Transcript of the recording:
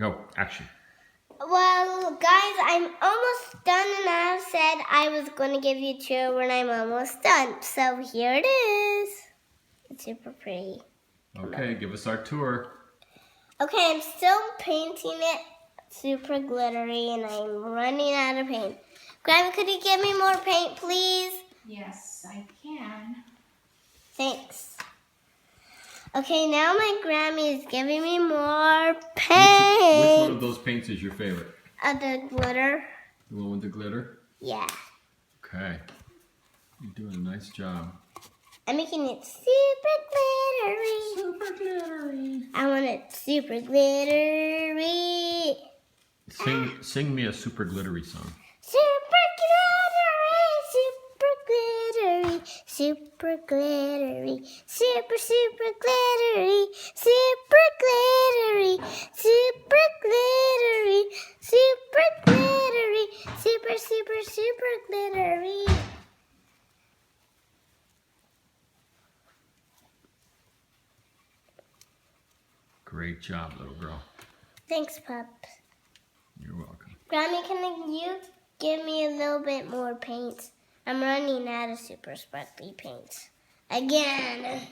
Go, action. Well, guys, I'm almost done, and I said I was going to give you a tour when I'm almost done. So here it is. It's super pretty. Okay, give us our tour. Okay, I'm still painting it super glittery, and I'm running out of paint. Grandma, could you give me more paint, please? Yes, I can. Thanks. Okay, now my Grammy is giving me more paint. Which one of those paints is your favorite? The glitter. The one with the glitter? Yeah. Okay. You're doing a nice job. I'm making it super glittery. Super glittery. I want it super glittery. Sing me a super glittery song. Super glittery, super glittery, super glittery, super glittery, super glittery, super glittery, super glittery. Great job, little girl. Thanks, Pups. You're welcome. Grammy, can you give me a little bit more paint? I'm running out of super sparkly paint. Again.